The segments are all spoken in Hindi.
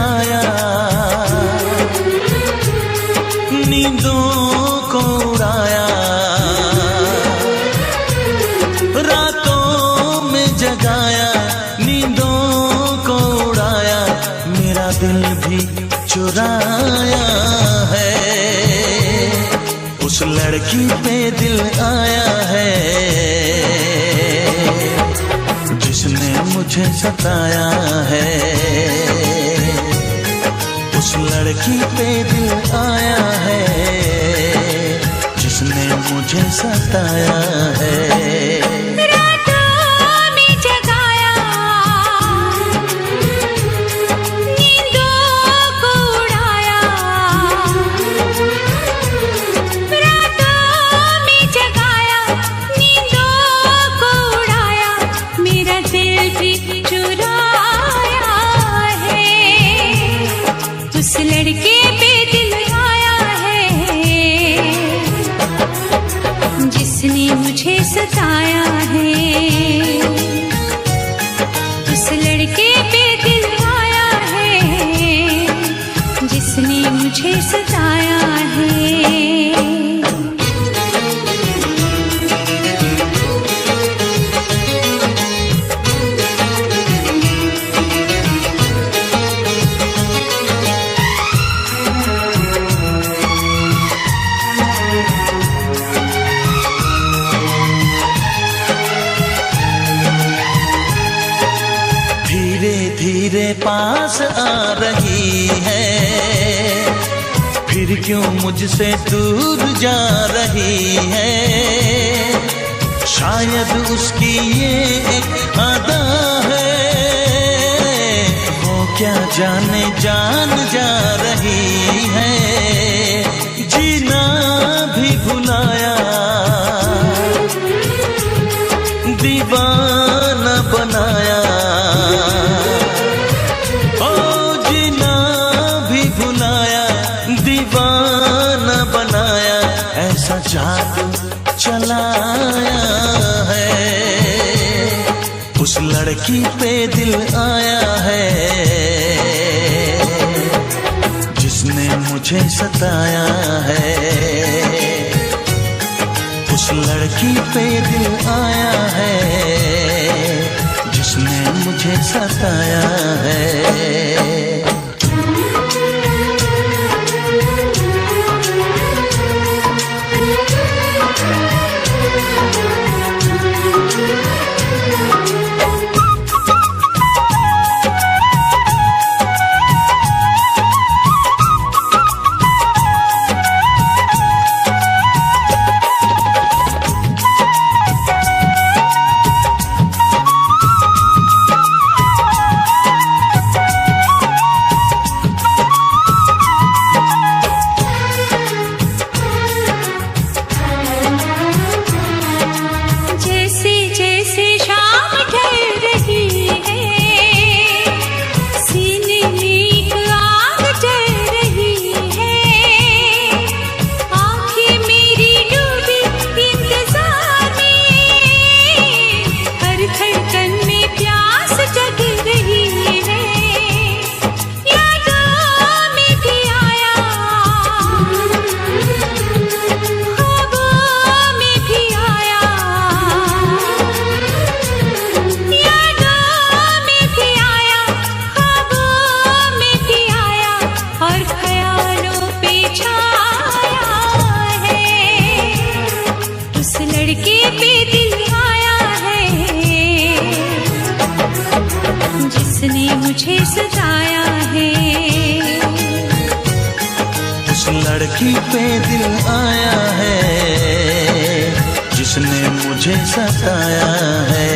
जगाया, नींदों को उड़ाया, रातों में जगाया, नींदों को उड़ाया, मेरा दिल भी चुराया है। उस लड़की पे दिल आया है जिसने मुझे सताया है। उस लड़की पे दिल आया है जिसने मुझे सताया है। उस लड़के पे दिल आया है जिसने मुझे सताया है। उस लड़के पे दिल आया है जिसने मुझे सताया है। धीरे पास आ रही है, फिर क्यों मुझसे दूर जा रही है। शायद उसकी ये एक अदा है, वो क्या जाने जान जा रही है। जीना भी भुलाया, दीवाना बनाया, दीवाना बनाया, ऐसा जादू चलाया है। उस लड़की पे दिल आया है जिसने मुझे सताया है। उस लड़की पे दिल आया है जिसने मुझे सताया है। मुझे सताया है। उस लड़की पे दिल आया है जिसने मुझे सताया है।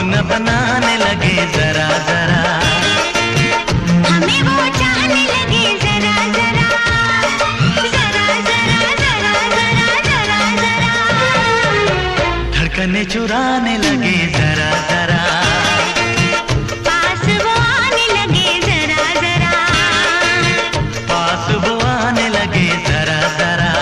अपना बनाने लगे जरा जरा, हमें वो चाहने लगे जरा जरा, जरा जरा जरा जरा जरा जरा, धड़कने चुराने लगे जरा जरा, पास वो आने लगे जरा जरा, पास वो आने लगे जरा जरा।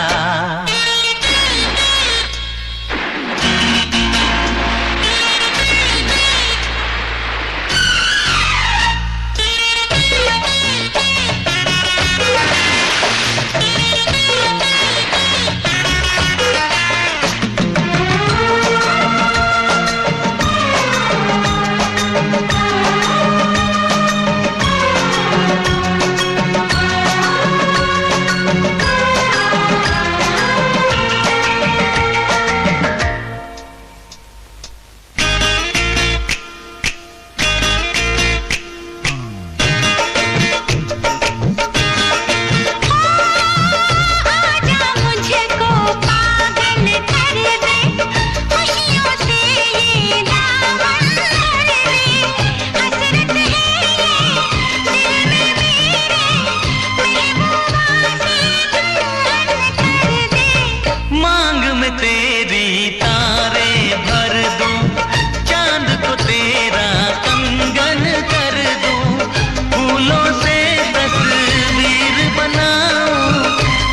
तेरी तारे भर दूं, चांद को तेरा कंगन कर दूं, फूलों से तस्वीर बनाऊं,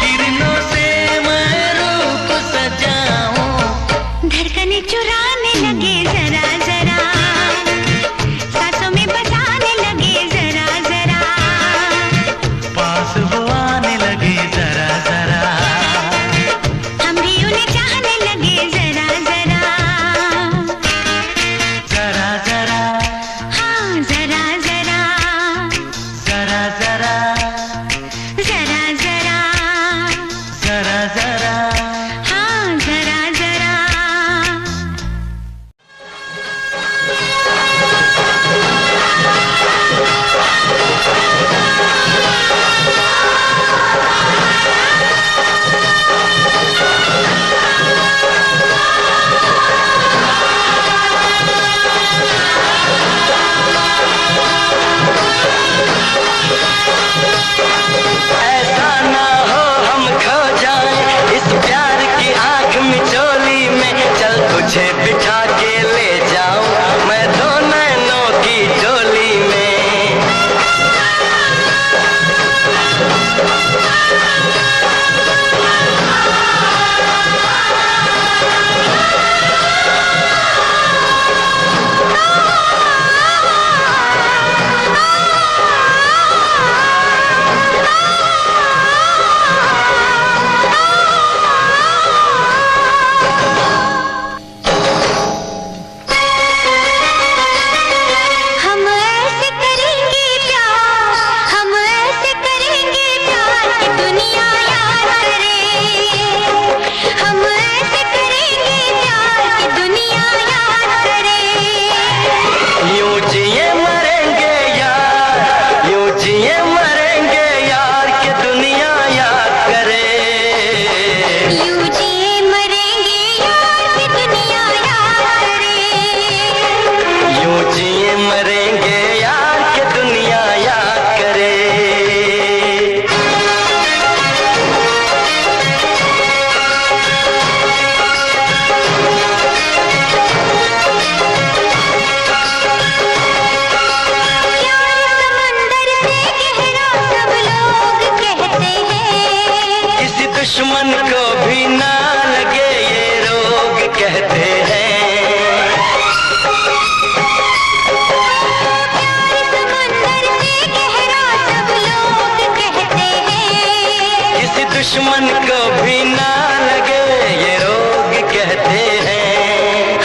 किरणों से मैं रूप सजाऊं। धड़कने चुराने लगे जरा जरा, सांसों में बसाने लगे जरा जरा, पास वो आने लगे जरा जरा, हम भी उन्हें चाहने लगे जरा जरा, जरा जरा, हाँ जरा जरा, जरा जरा, जरा जरा, जरा जरा। हाँ जरा जरा। ऐसा ना हो हम खो जाएं इस प्यार की आग मिचोली में, चल तुझे बिठा के ले जाऊं मैं दो नैनों की डोली में। हम ऐसे करेंगे प्यार, हम ऐसे करेंगे प्यार कि दुनिया याद करे, हम ऐसे करेंगे प्यार कि दुनिया याद करे। यूं जिए मरेंगे यार, यूं जिए मरेंगे यार कि दुनिया याद करे। यूं जिए मरेंगे यार कि दुनिया याद करे। यूं जिए मरेंगे यार कि दुनिया याद करे। समंदर से गहरा सब लोग कहते हैं, किसी दुश्मन को भी ना लगे ये रोग कहते हैं। समंदर से गहरा सब लोग कहते हैं, किसी दुश्मन को भी ना लगे ये रोग कहते हैं।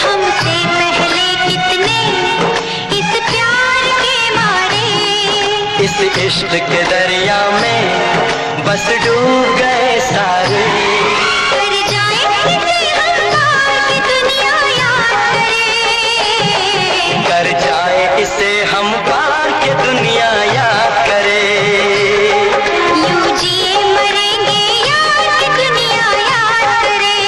हमसे पहले कितने इस प्यार के मारे, इस इश्क के दरिया में बस डूब गए सारे। कर जाए इसे हम पार कि दुनिया याद करे, कर जाए इसे हम पार के दुनिया याद करे। यूं जिए मरेंगे यार कि दुनिया याद करे।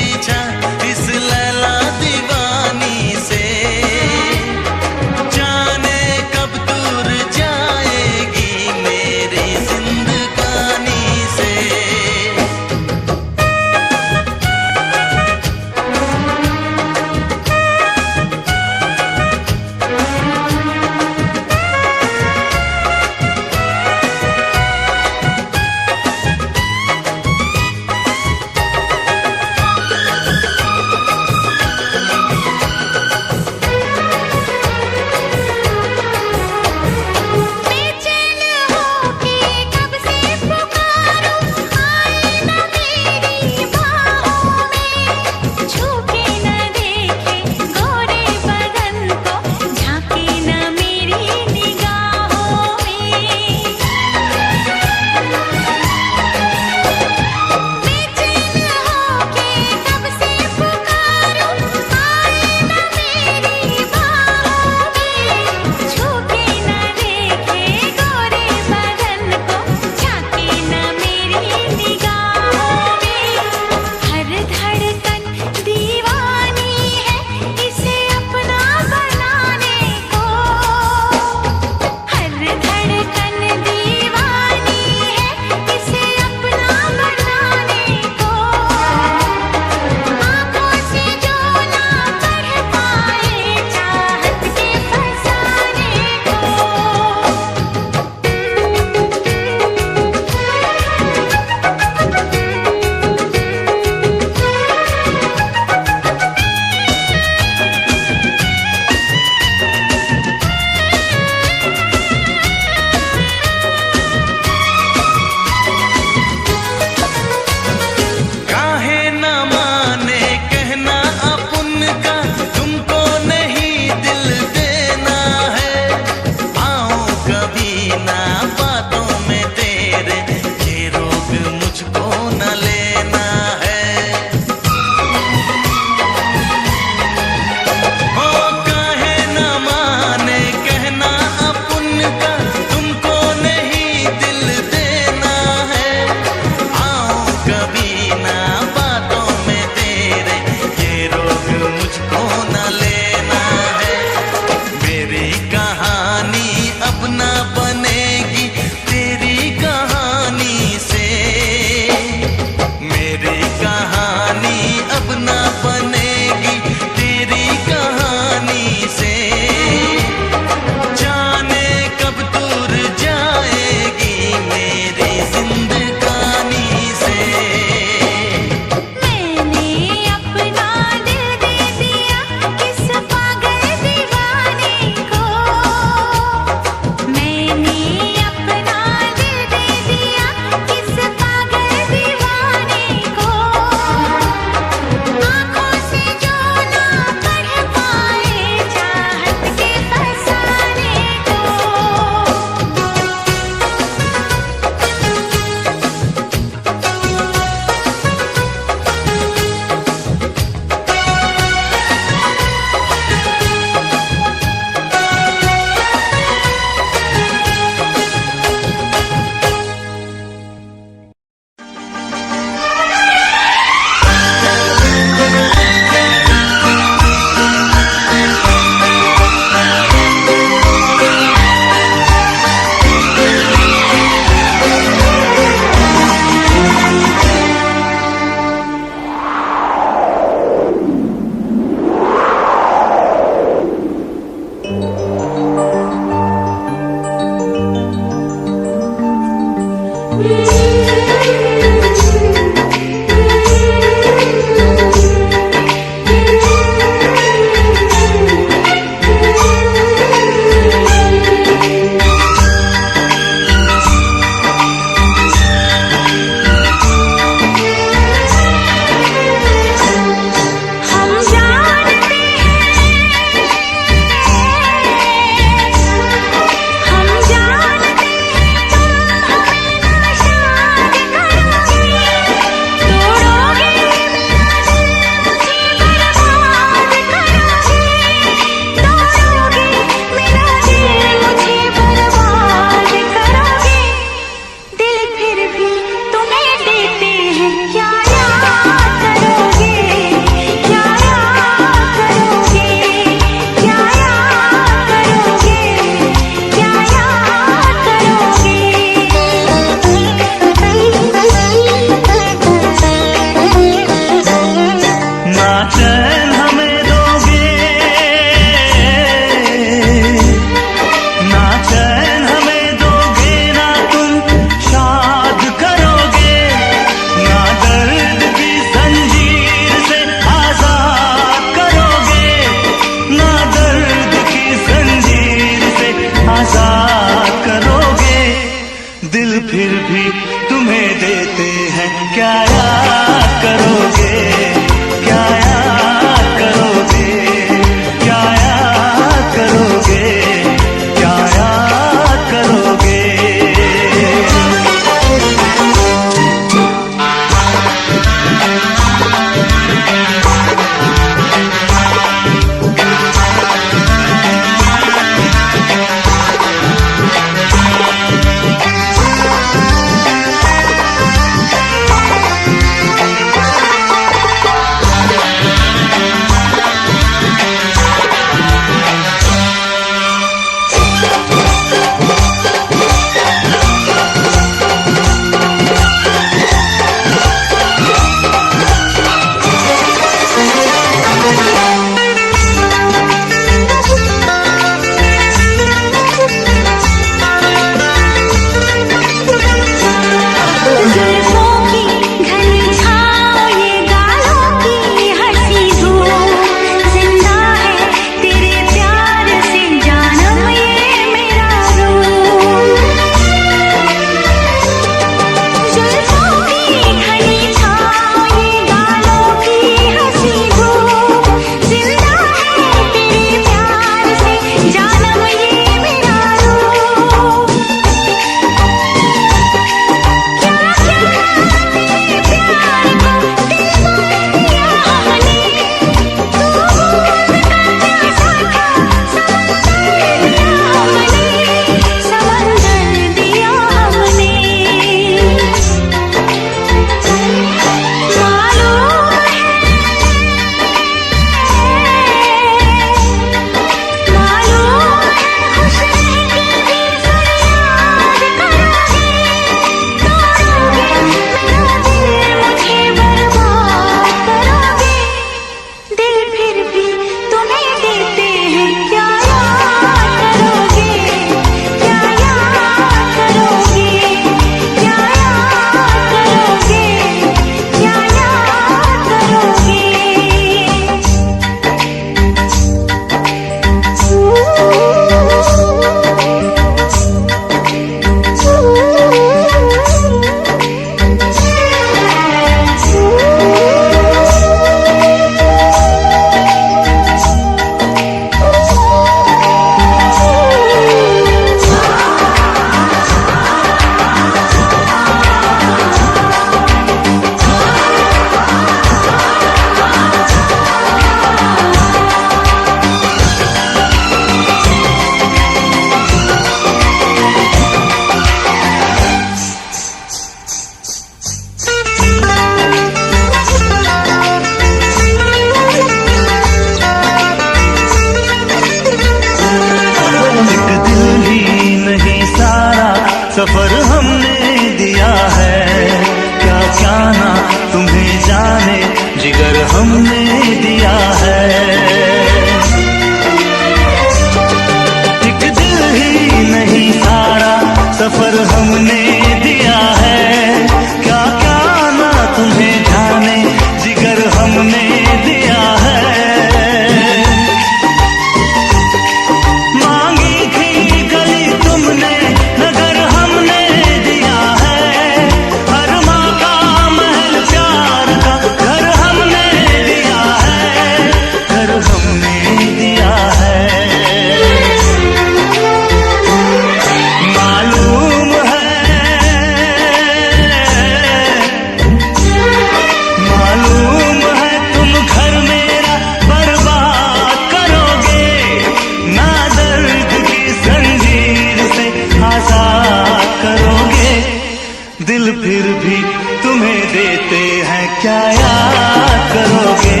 फिर भी तुम्हें देते हैं, क्या याद करोगे,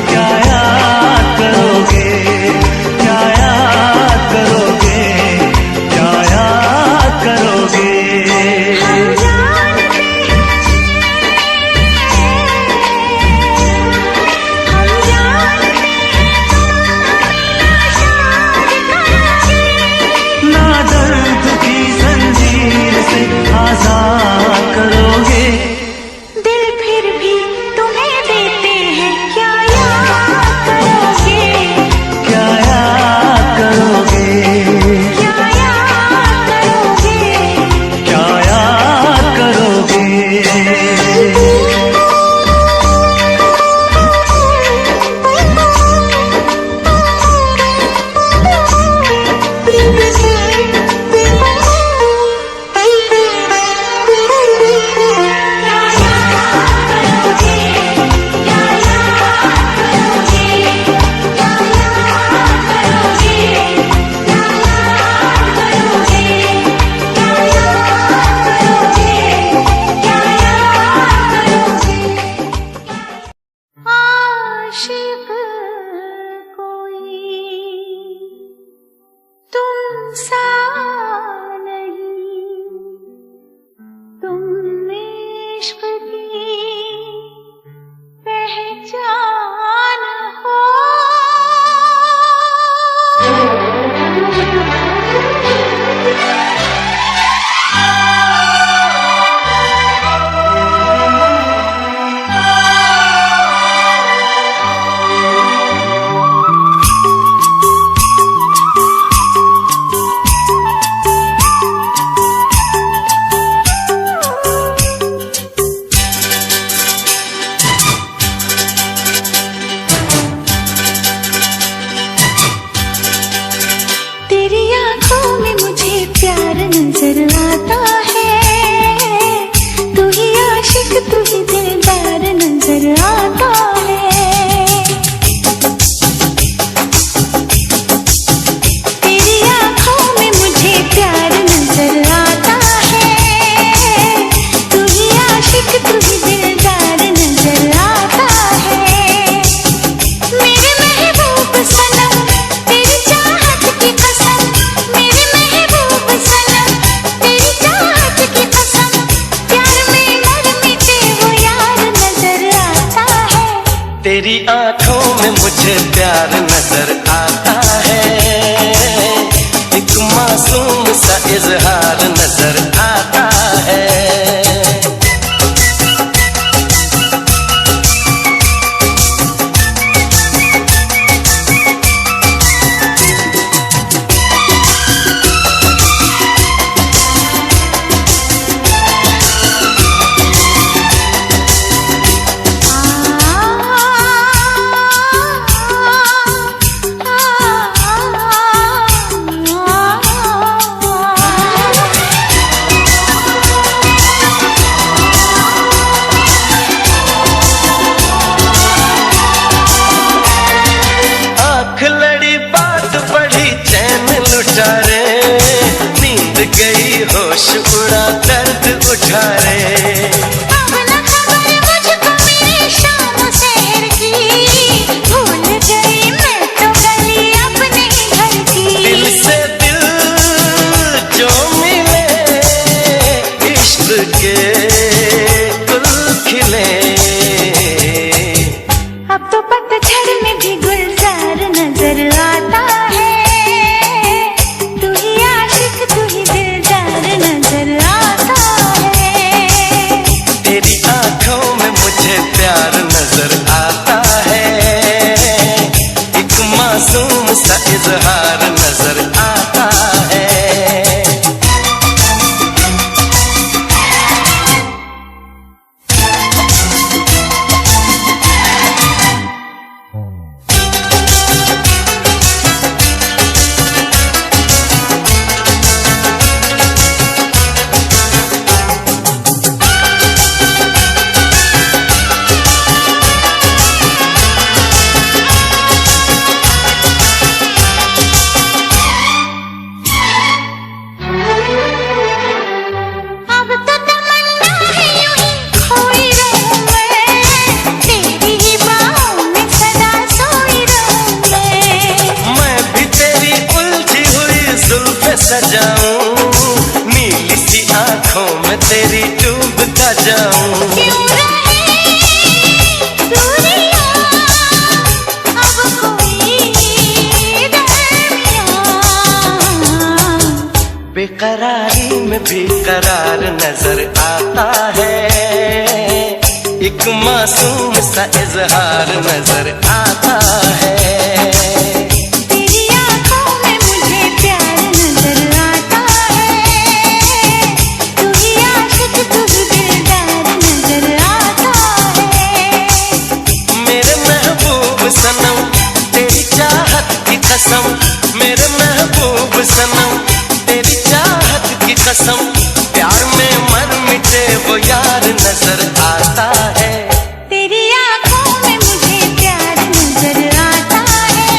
क्या याद करोगे, क्या याद करोगे, क्या याद करोगे। हम जानते हैं, हम जानते हैं तुम ना दर्द की जंजीर से आजाद करोगे, दिल फिर भी तुम्हें देते हैं, क्या याद करोगे, क्या याद करोगे, क्या याद करोगे। क्या याद करोगे। आशिक कोई तुम सा नहीं, तुम इश्क की पहचान हो। तेरी आंखों में मुझे प्यार नजर आता है, तू ही आशिक तू ही दिलदार नजर आता है। तेरी आंखों में मुझे प्यार नजर आता है, तू ही आशिक तू ही दिलदार नजर आता है। मेरे महबूब सनम तेरी चाहत की कसम, मेरे महबूब सनम तेरी चाहत की कसम, प्यार में मर मिटे वो यार नजर आता है। तेरी आंखों में मुझे प्यार नजर आता है, एक मासूम सा इजहार नजर आता है। आँख लड़ी बात बढ़ी चैन लुटा रे, नींद गई होश उड़ा दर्द उठा रे। अब न खबर मुझको मेरी शाम शहर की, भूल गई मैं तो गली अपने घर की। दिल से दिल जो मिले, इश्क के गुल खिले। अब तो पतझड़ में भी गुलजार नजर आता है, तू ही आशिक तू ही दिलदार नजर आता है। सजाऊं, नीली सी आंखों में तेरी डूबता जाऊं। क्यों रहे दूरियां, अब कोई दरमियां। बेकरारी में भी करार नजर आता है, एक मासूम सा इजहार नजर आता है। तेरी आंखों में मुझे प्यार नजर आता है, तू ही आशिक तू ही दिलदार नजर आता है। मेरे महबूब सनम तेरी चाहत की कसम, मेरे महबूब सनम तेरी चाहत की कसम, प्यार में मर मिटे वो यार नजर आता है। तेरी आंखों में मुझे प्यार नजर आता है,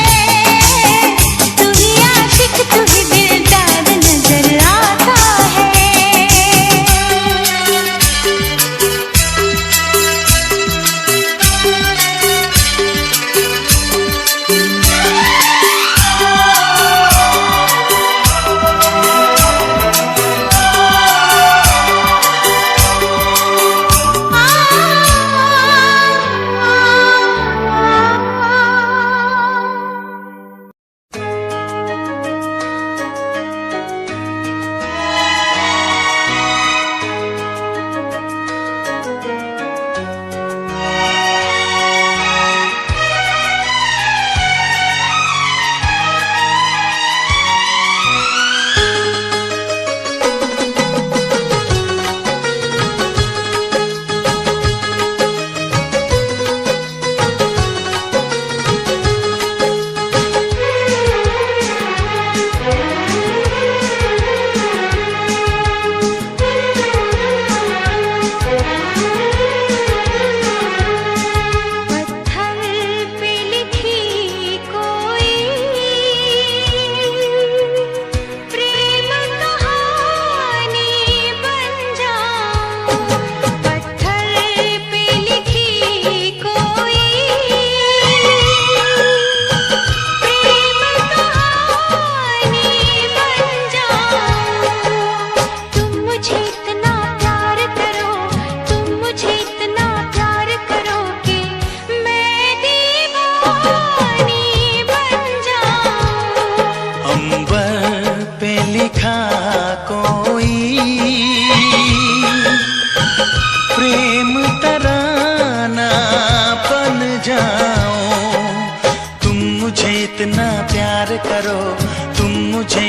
तू ही आशिक तू ही दिलदार नजर आता है।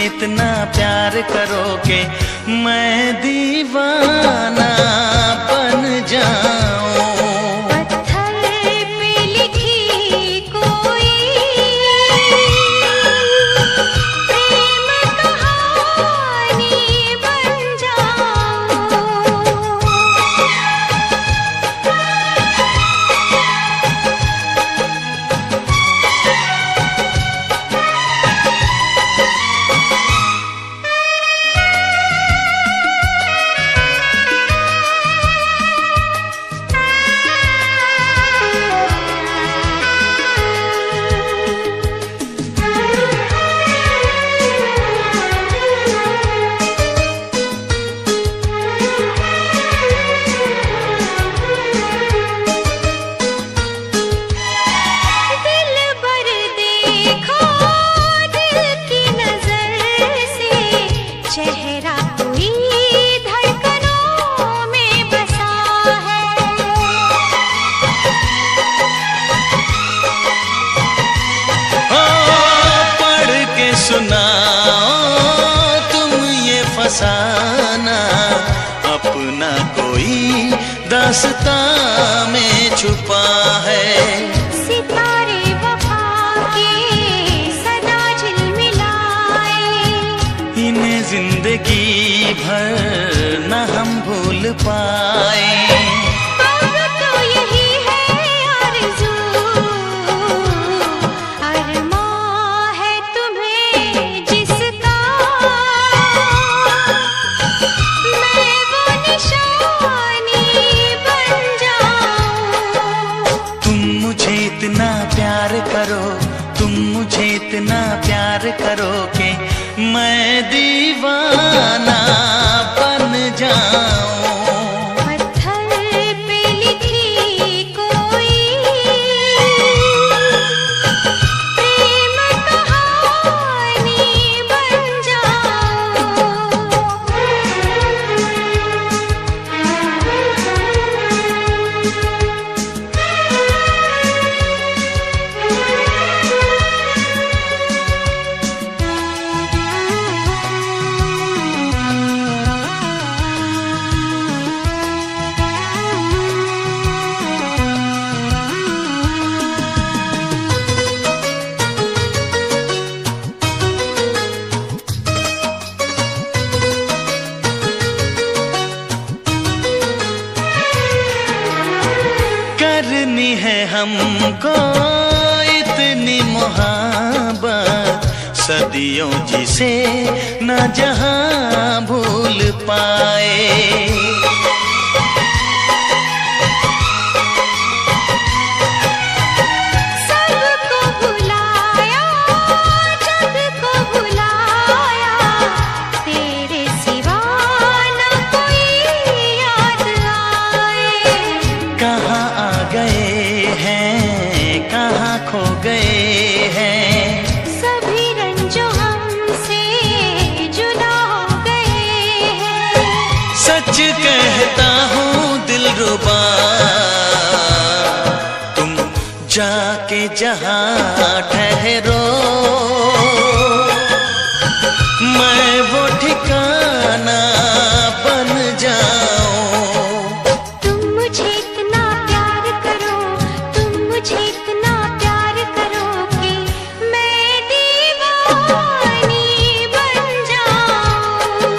इतना प्यार करोगे मैं दीवाना बन जाऊं। पत्थर पे लिखी कोई प्रेम कहानी बन जाऊं। चेहरा कोई धड़कनों में बसा है। पढ़ के सुनाओ तुम ये फसाना, अपना कोई दास्तां में छुपा है। सितारे वफा के सदा झिलमिलाए, इन्हें जिंदगी भर न हम भूल पाए। अब तो यही है आरज़ू, अरमां है तुम्हें जिसका, मैं वो निशानी बन जाऊं। तुम मुझे इतना प्यार करो, तुम मुझे इतना प्यार करो कि मैं हमको इतनी मोहब्बत, सदियों जिसे न जहां भूल पाए। सबको भुलाया, जग को भुलाया, तेरे सिवा न कोई याद आए। कहाँ आ गए हैं, कहाँ खो गए हैं, सभी रंजो हमसे जुदा हो गए हैं। सच कहता हूँ दिलरुबा, तुम जाके जहाँ ठहरो, मैं वो ठिकाना बन जाऊं। तुम मुझे इतना प्यार करो, तुम मुझे इतना प्यार करो कि मैं दीवानी बन जाऊं।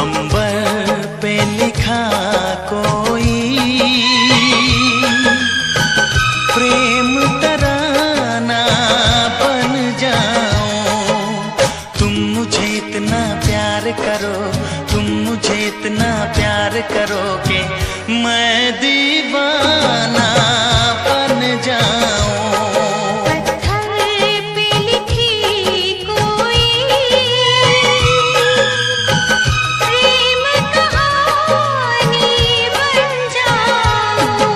अंबर पे लिखा कोई प्रेम तराना बन जाऊं। तुम मुझे इतना प्यार करो, तुम मुझे इतना प्यार करो कि मैं दीवाना बन जाऊं। पत्थर पे लिखी कोई प्रेम कहानी बन जाऊं।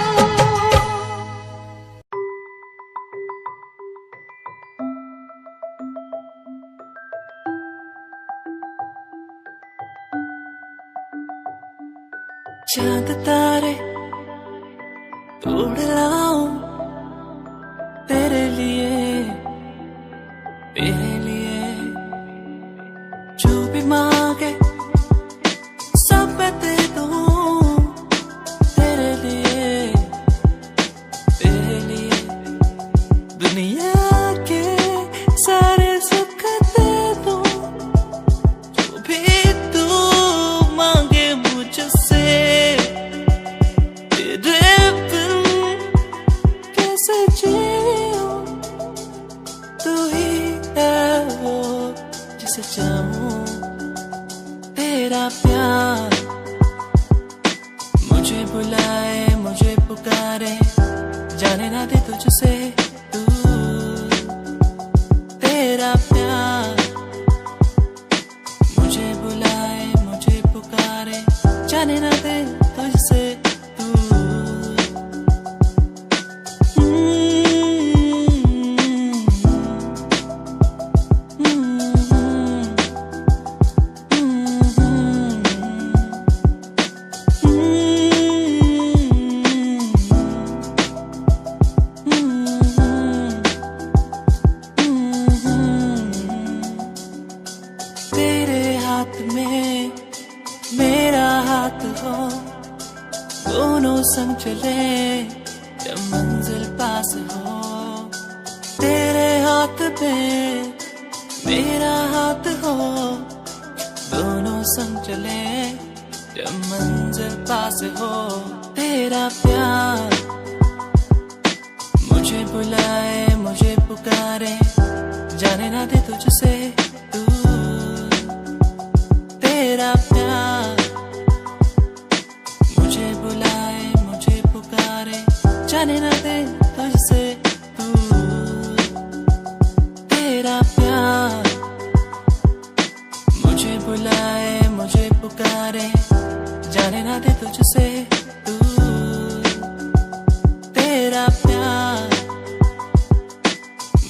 चांद तारे तोड़ लाऊं तेरे लिए, तेरे लिए। जो भी मांगे सब मैं दे दूं, तेरे लिए, तेरे लिए। दुनिया के सारे सुख दे दूं, जो भी तू मांगे मुझसे। तेरे बिन कैसे जीऊं, तू ही है वो जिसे चाहूं। तेरा प्यार मुझे बुलाए, मुझे पुकारे, जाने ना दे तुझसे दूर। तेरा प्यार मुझे बुलाए, मुझे पुकारे, जाने ना दे तुझसे दूर। तेरे हाथ में मेरा हाथ हो, दोनों संग चले जब मंजिल पास हो। तेरे हाथ में मेरा हाथ हो, दोनों संग चले जब मंजिल पास हो। तेरा प्यार मुझे बुलाए, मुझे पुकारे, जाने ना दे तुझसे दूर। तेरा प्यार मुझे बुलाए, मुझे पुकारे, जाने ना दे तुझसे दूर। तेरा प्यार मुझे बुलाए, मुझे पुकारे, जाने ना दे तुझसे दूर। तेरा प्यार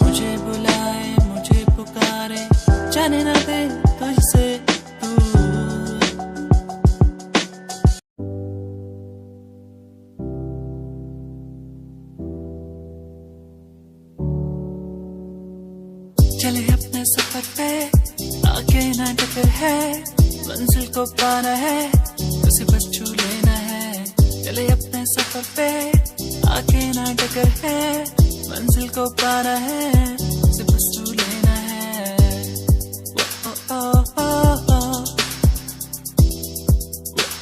मुझे बुलाए, मुझे पुकारे, जाने ना दे तुझसे दूर। चले अपने सफर पे, आगे ना टकर है, मंजिल को पाना है, उसे बस छू लेना है। चले अपने सफर पे, आगे ना टकर है, मंजिल को पाना है, उसे बस छू लेना है। ओ ओ ओ ओ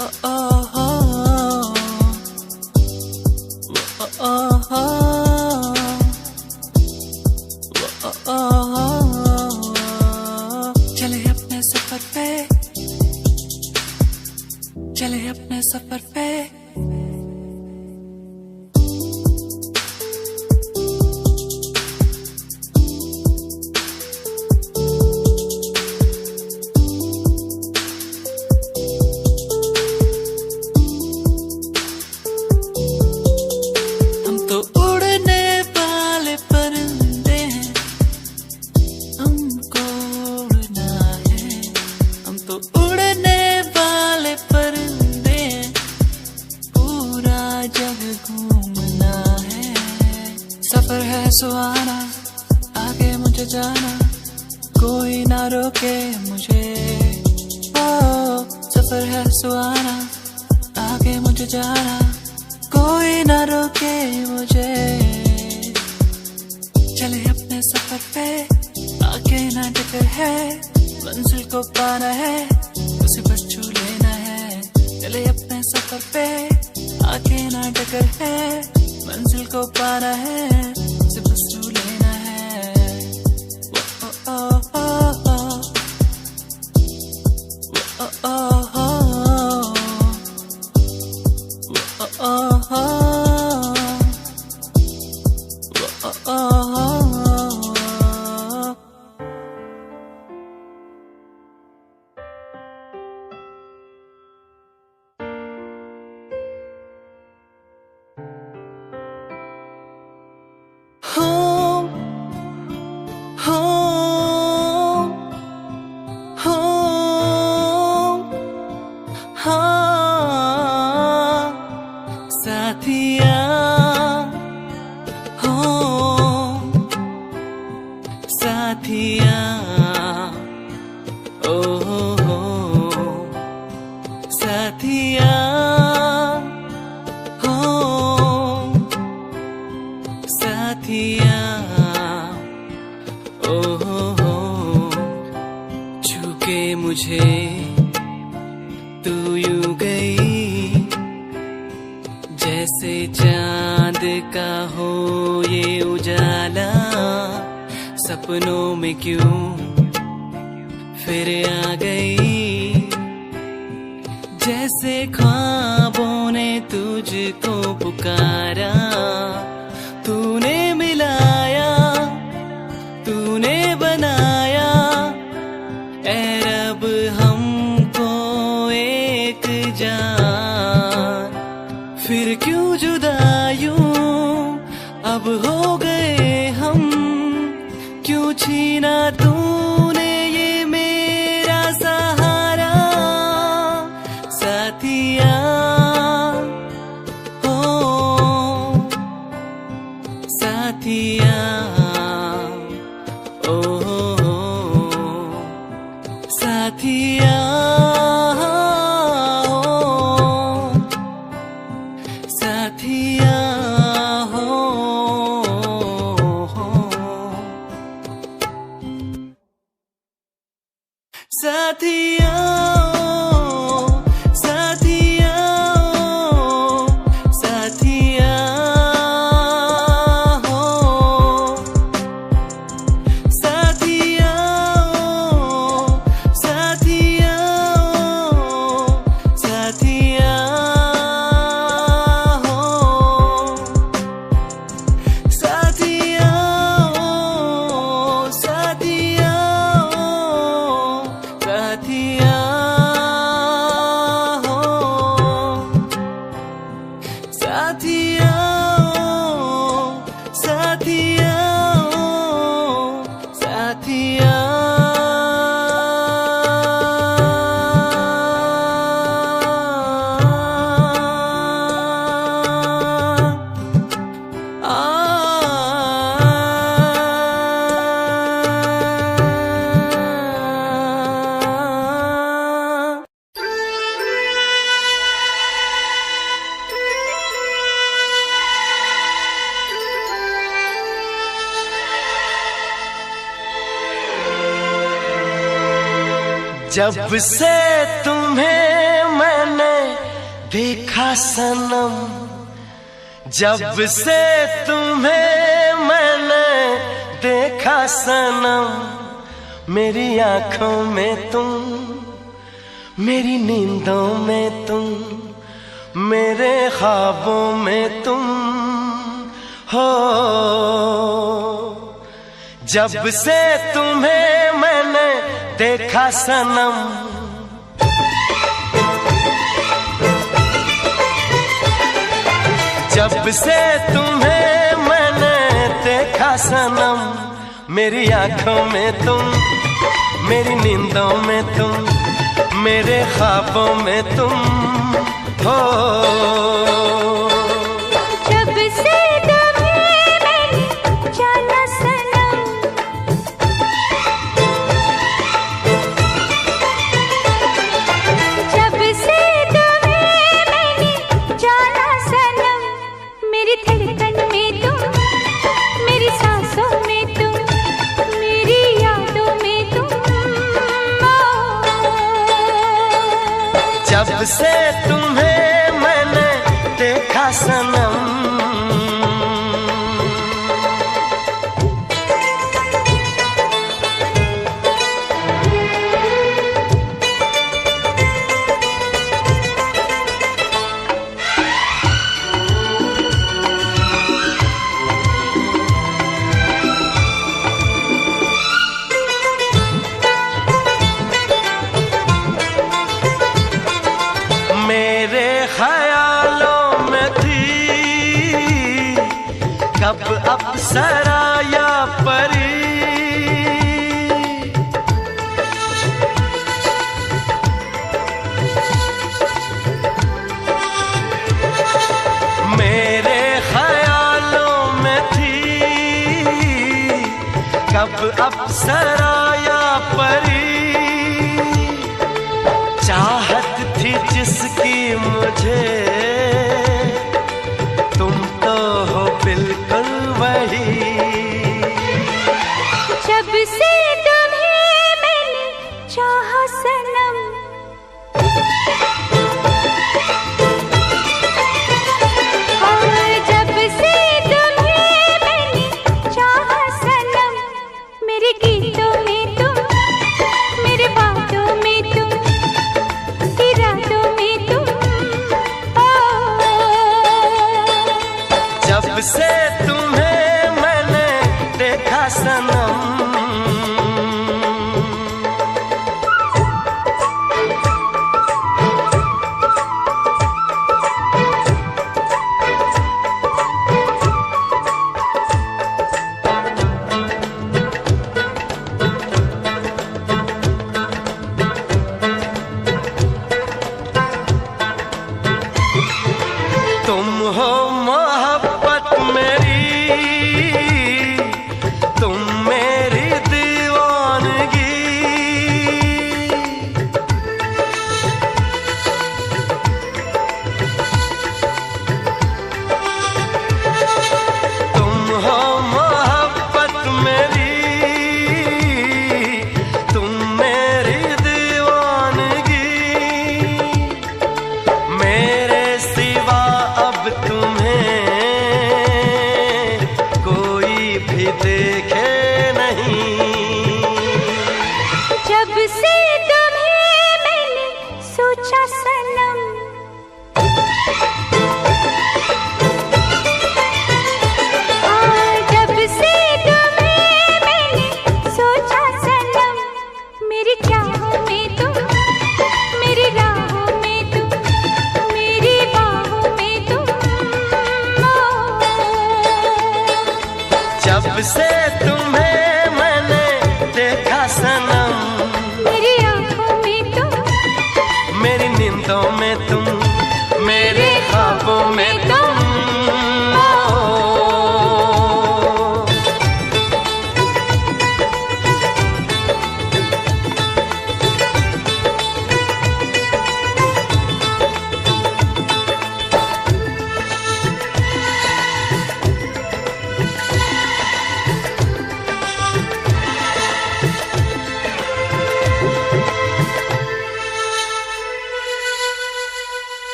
ओ ओ ओ ओ ओ सफर पे, चले अपने सफर पे। हम तो उड़ने वाले परिंदे हैं, हमको उड़ना है। हम तो उड़ने वाले परिंदे हैं, पूरा जग घूमना है। सफर है सुहाना, आगे मुझे जाना, कोई ना रोके मुझे। ओ सफर है सुहाना, आगे मुझे जाना, कोई ना रोके मुझे। चले अपने सफर पे, आगे ना टकर है, मंजिल को पाना है, उसे बस छू लेना है। चले अपने सफर पे, आगे ना टकर है, मंजिल को पाना है, उसे बस छू लेना है। ओ ओ ओ ओ ओ ओ ओ ओ साथिया हो, साथिया ओ हो, साथिया हो, साथिया ओ हो। छू के मुझे तू यूं गई, जैसे चांद का हो ये उजाला। सपनों में क्यों फिर आ गई, जैसे ख्वाबों ने तुझको पुकारा। तूने मिलाया, तूने बनाया, ऐ रब हमको एक जान। फिर क्यों जुदा यूं अब हो गए हम, क्यों छीना तूने ये मेरा सहारा। साथिया हो, साथिया ओ हो, साथिया साथिया हो, साथिया साथिया साथिया हो, साथिया साथिया साथिया साथिया साथिया साथिया साथिया साथिया साथिया जब से तुम्हें मैंने देखा सनम, जब से तुम्हें मैंने देखा सनम, मेरी आंखों में तुम, मेरी नींदों में तुम, मेरे ख्वाबों में तुम हो। जब से तुम्हें मैंने देखा सनम, जब से तुम्हें मैंने देखा सनम, मेरी आंखों में तुम, मेरी नींदों में तुम, मेरे ख्वाबों में तुम हो। जब से तुम्हें मैंने जाना सनम, जब से तुम्हें मैंने जाना सनम, मेरी धड़कन में तुम, मेरी सांसों में तुम, मेरी यादों में तुम हो। जब से तुम्हें मैंने देखा सनम, मेरे ख्यालों में थी कब अप्सरा या परी, मेरे ख्यालों में थी कब अप्सरा या परी। चाहत थी जिसकी मुझे, तुम तो हो बिल्कुल वही। जब से तुम्हें मैंने चाहा सनम, और जब से तुम्हें मैंने चाहा सनम, मेरे गीतों में तुम, मेरे बातों में तुम, इरादों में तुम हो। जब से तुम्हें मैंने देखा सनम, तुम हो मोहब्बत मेरी, तुम मेरी दीवानगी। तुम हो मोहब्बत मेरी, तुम मेरी दीवानगी। मेरे सिवा अब तुम्हें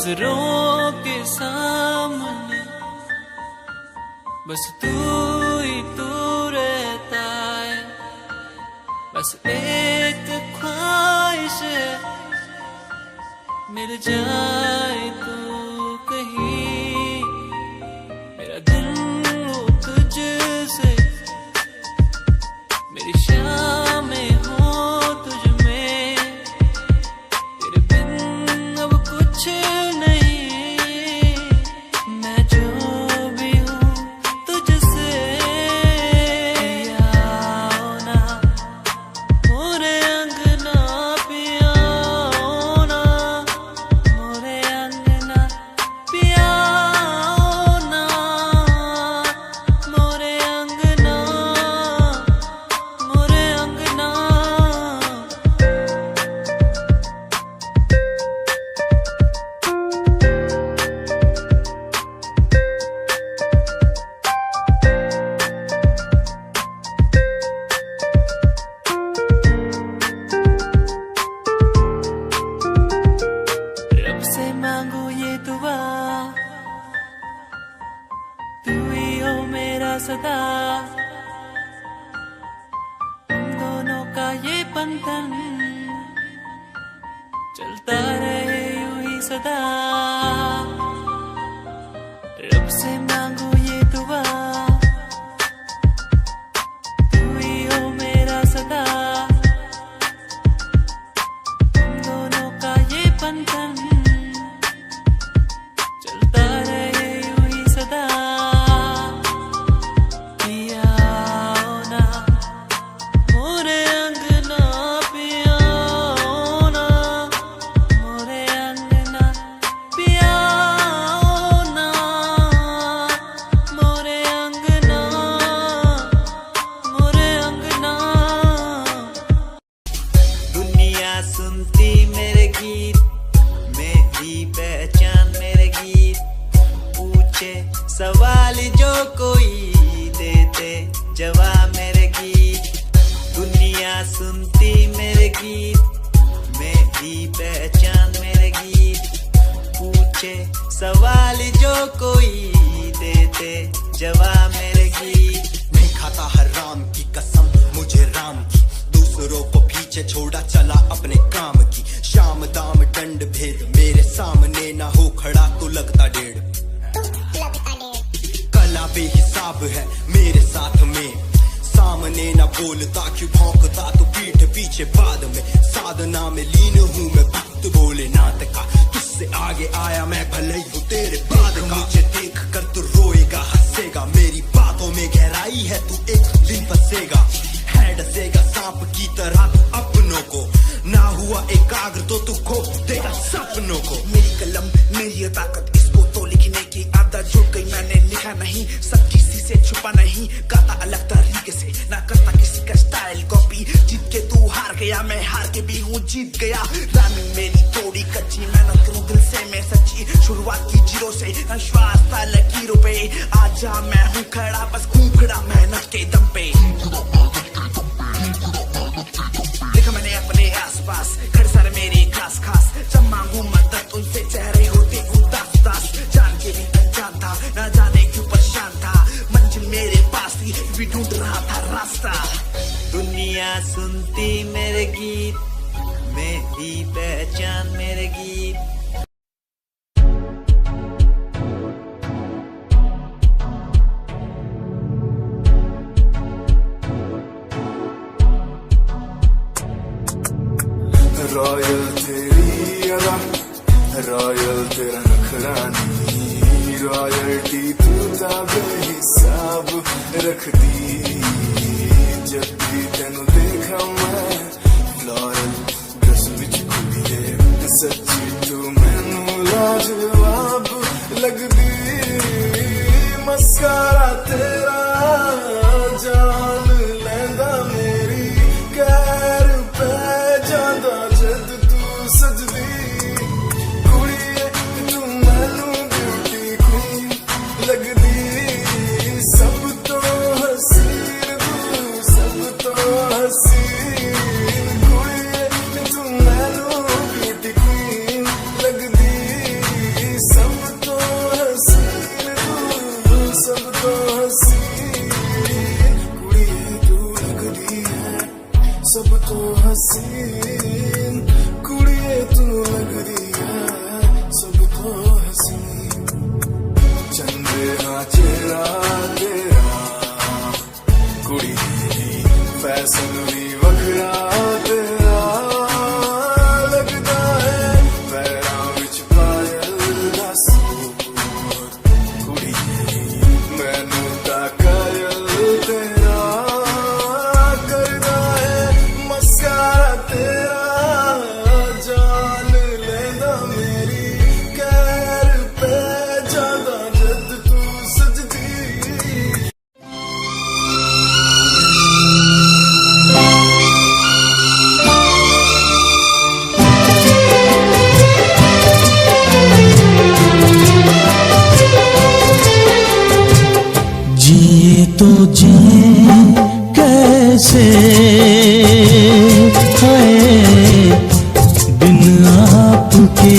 नजरों के सामने बस तू ही तू रहता है, बस एक ख्वाहिश है मिल जाए तू कहीं, मेरा दिल हो तुझसे, मेरी शामें हो तुझ में, तेरे बिन अब कुछ नहीं, मैं जो भी हूँ तुझसे, पियाओ ना मोरे अंगना, पियाओ ना मोरे अंगना, पियाओ ना मोरे अंगना, मोरे अंगना। रब से मांगो ये दुआ, तू ही हो मेरा सदा, हम दोनों का ये बंधन चलता रहे यूं ही सदा। रब से मांगो ये दुआ, तू ही हो मेरा सदा, हम दोनों का ये बंधन चलता रहे यूं ही सदा। पियाओ ना मोरे अंगना, पियाओ ना मोरे अंगना, पियाओ ना मोरे अंगना, मोरे अंगना। दुनिया सुनती मेरे गीत, मेरी पहचान मेरे गीत, पूछे सवाल जो कोई देते जवाब मेरे गीत। दुनिया सुनती मेरे गीत, मेरी पहचान मेरे गीत, पूछे सवाल जो कोई देते जवाब मेरे गीत। नहीं खाता हराम की कसम मुझे राम की, दूसरों को पीछे छोड़ा चला अपने काम की। शाम दाम दंड भेद मेरे सामने ना हो खड़ा तो लगता डेढ़। कला बेहिसाब है मेरे साथ में, सामने ना बोलता क्यों भौंकता तो पीठ पीछे बाद में। साधना में लीन हूँ मैं भक्त भोलेनाथ का, तुझसे आगे आया मैं भले ही हूँ तेरे बाद का। मुझे देख कर तू रोएगा हंसेगा, मेरी बातों में गहराई है तू एक दिन फंसेगा। है डसेगा सांप की तरह तू अपनों को, ना हुआ एकाग्र तो तू खो देगा सपनों को। मेरी कलम मेरी ये ताकत, इसको तो लिखने की आदत जुड़ गई, मैंने लिखा नहीं सब किसी से छुपा नहीं, गाता अलग तरीके से ना करता किसी का स्टाइल कॉपी। जीत के तू हार गया, मैं हार के भी हूँ जीत गया। रानी मेरी थोड़ी कच्ची, मेहनत करूँ दिल से मैं सच्ची, शुरुआत की जीरो से विश्वास था लकीरों पे। आजा मैं हूँ खड़ा बस खूंखड़ा मेहनत के दम पे। देखा मैंने अपने आसपास खड़े सारे मेरे खास खास, जब मांगू मदद उनसे चेहरे होते उदास उदास। जान के भी अनजान था, न जाने क्यों परेशान था, मंजिल मेरे पास थी भी ढूंढ रहा था रास्ता। दुनिया सुनती मेरे गीत, मेरी पहचान मेरे गीत। रॉयल तेरी अदा, रॉयल तेरा नखरानी, रॉयल्टी तू ता बेहिसाब रखदी। जब भी तेनू देखा मैं फ्लोरल ड्रेस विच कुड़िए, सच्ची तू मैनू लाजवाब लगदी। मस्कारा तेरा जान लैंदा मेरी, कैर पै जांदा जद तू सजदी। कुड़िए तू मैनू ब्यूटी क्वीन लगदी, सब तो हसीन तू सब तो हसीन। कुड़िए तू मैनू ब्यूटी क्वीन लगदी, हसीन कुड़िए तू लगदी है सब तो हसीन चंद्रा चेहरा तेरा कुड़ी फैशन भी वखरा तेरा लगदा है पैरां विच पायल दा सूर कुड़ी मैनू ता कायल तेरा करदा है मस्कारा तेरा जान लेंदा मेरी कैर पे जादा जद तू सजदी जिए तो जिए कैसे हाय बिन आपके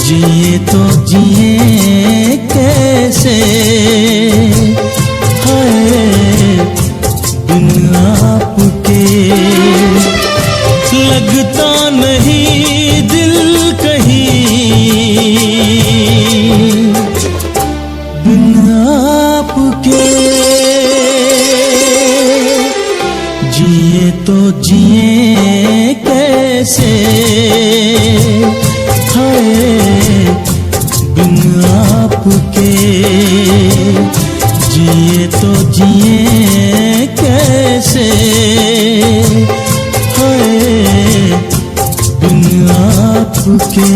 जिए तो जिए कैसे हाय बिन आपके लगता नहीं दिल कहीं बिन आपके जिए तो जिए कैसे हाय बिन आपके जिए तो जिए कैसे हाय बिन आपके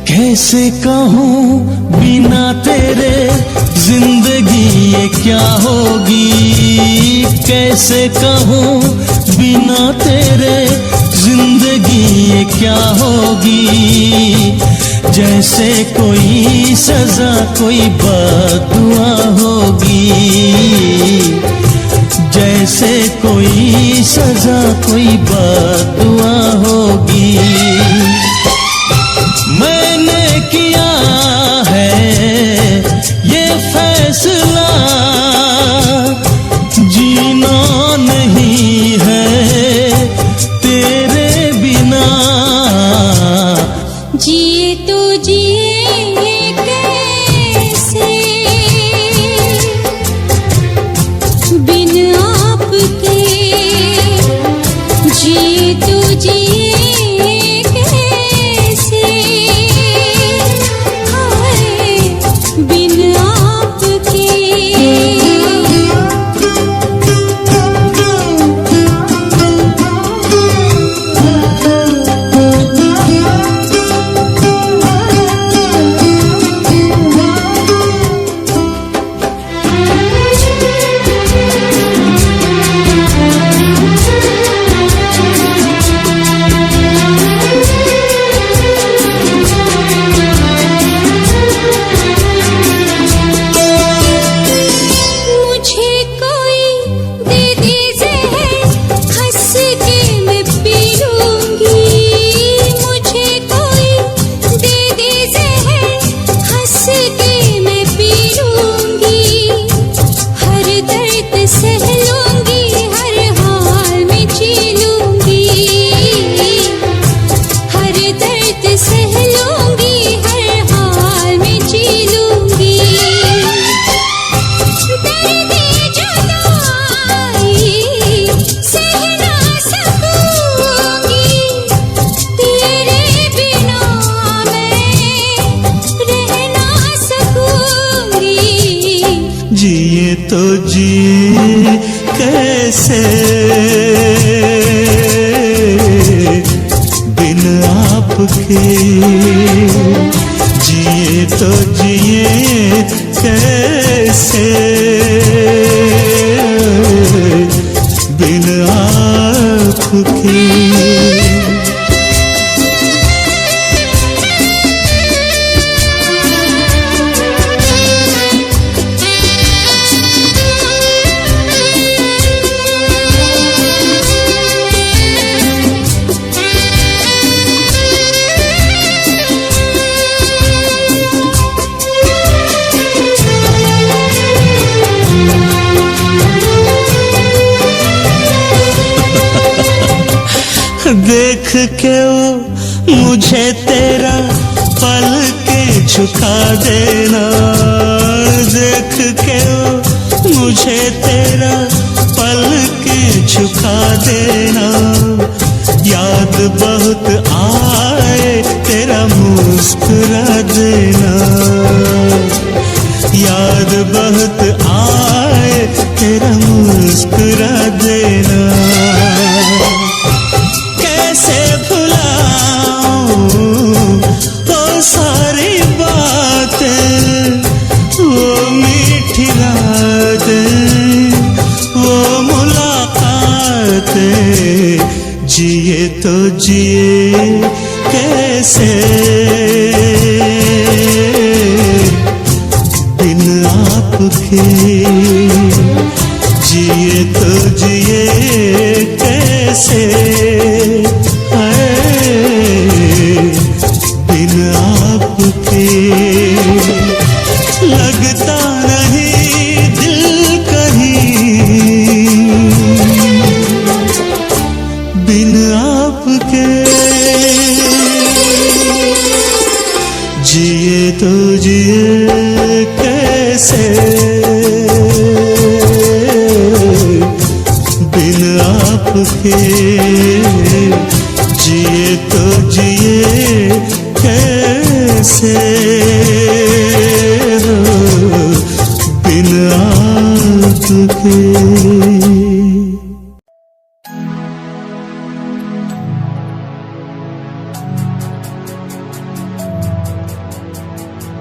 कैसे कहूँ बिना तेरे जिंदगी ये क्या होगी कैसे कहूँ बिना तेरे जिंदगी ये क्या होगी जैसे कोई सजा कोई बददुआ होगी जैसे कोई सजा कोई बददुआ होगी मैंने किया है ये फैसला जीना नहीं है तेरे बिना जिए तो जिए कैसे बिन आपके जिए तो जिए कैसे हाय बिन आपके मुझे कोई दे दे ज़हर हंस के मैं पी लूंगी मुझे कोई दे दे ज़हर हंस के मैं पी लूंगी हर दर्द सह लूंगी हर हाल में जी लूंगी हर दर्द सह लूंगी हर हाल में जी लूंगी दर्द जुदाई सह ना सकूंगी तेरे बिना मैं रह ना सकूंगी जिए तो जिए कैसे बिन आपके जिए तो जिए कैसे बिन आपके के वो मुझे तेरा पल के झुका देना, देख के वो मुझे तेरा पल के झुका देना। याद बहुत आए तेरा मुस्कुरा देना, याद बहुत आए तेरा मुस्कुरा देना। कैसे भुलाऊं वो सारी बातें, वो मीठी रातें, वो मुलाकातें। जिए तो जिए कैसे बिन आपके, जिए तो जिए कैसे बिन आपके। लगता नहीं दिल कहीं बिन आपके, जिए तो जिए कैसे बिन आपके, जिए तो जिए कैसे बिन आपके।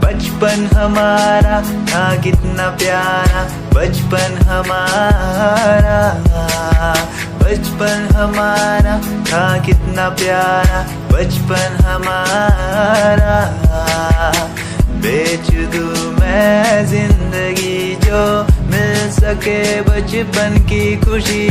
बचपन हमारा था कितना प्यारा, बचपन हमारा, बचपन हमारा था कितना प्यारा, बचपन हमारा। बेच दूं मैं जिंदगी जो मिल सके बचपन की खुशी,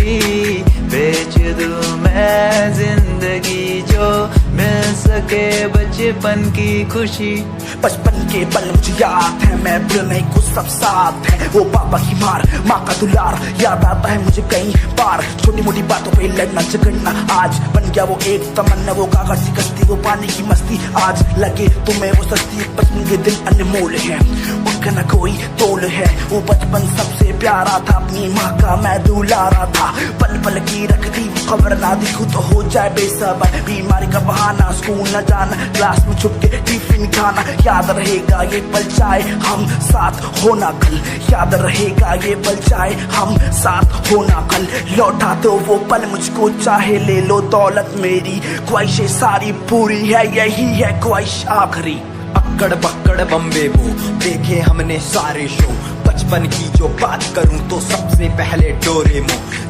बेच दूं मैं जिंदगी जो मिल सके बचपन की खुशी। बचपन के पल मुझे याद है, मैं भूल नहीं कुछ सब साथ है। वो पापा की मार, माँ का दुलार याद आता है मुझे कई बार। छोटी मोटी बातों पे लड़ना झगड़ना आज बन गया वो एक तमन्ना, वो कागज की कश्ती, वो पानी की मस्ती। आज लगे तुम्हें वो सस्ती, बचपन के दिन अनमोल है, उनका न कोई तोल है। वो बचपन सबसे प्यारा था, अपनी माँ का मैं दुलारा था। पल पल की रखती खबर ना दिखूं तो हो जाए बेसबर, बीमारी का बहाना, स्कूल न जाना, क्लास में छुप के टिफिन खाना। याद रहेगा ये पल चाहे हम साथ होना कल, याद रहेगा ये पल चाहे हम साथ होना कल। लौटा दो वो पल मुझको, चाहे ले लो दौलत मेरी, ख्वाहिशें सारी पूरी है, यही है ख्वाहिश आखिरी। अक्कड़ बक्कड़ बम्बे वो देखे हमने सारे शो, बचपन की जो बात करूं तो सबसे पहले डोरेमोन।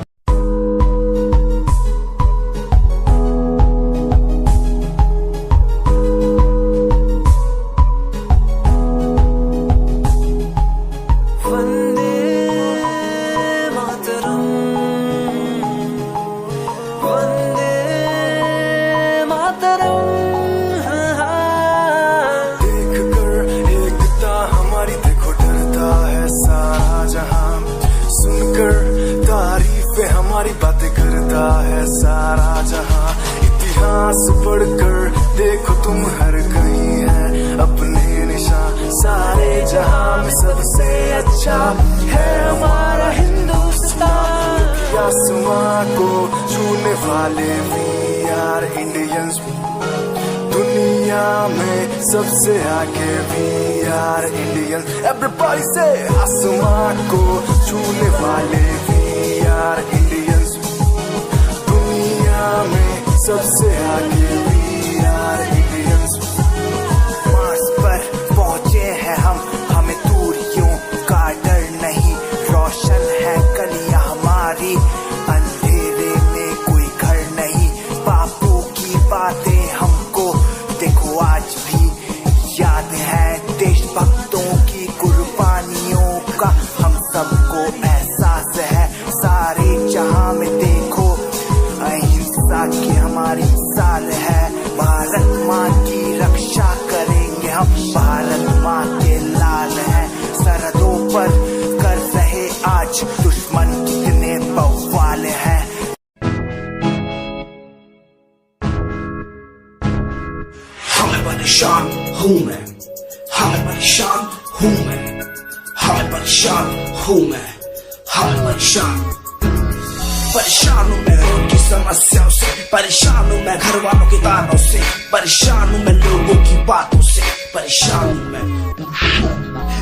पढ़कर देखो तुम हर कहीं है अपने निशान, सारे जहां में सबसे अच्छा है हमारा हिंदुस्तान। आसमां को छूने वाले वी आर इंडियंस, दुनिया में सबसे आगे वी आर इंडियंस। एवरीबॉडी से आसमां को छूने वाले वी आर इंडियंस, दुनिया में सबसे आगे वी आर इंडियंस। मार्स पर पहुंचे हैं हम, हमें दूरियों का डर नहीं, रोशन है गलियां हमारी, अंधेरे में कोई घर नहीं। बापू की बातें हमको देखो आज भी याद है, देशभक्तों की कुर्बानियों का हम सबको एहसास है। सारे जहां में देखो अहिंसा की हमारी साल है, भारत माँ की रक्षा करेंगे हम, भारत माँ के लाल हैं। सरहदों पर कर रहे आज दुश्मन कितने बवाल हैं। हूँ मैं, हाँ मैं परेशान हूँ मैं, हाँ मैं परेशान हूँ मैं, हाँ मैं परेशान हूँ मैं उनकी समस्याओं से, परेशान हूँ मैं घर वालों के तानों से, परेशान हूँ मैं लोगों की बातों से, परेशान हूँ मैं।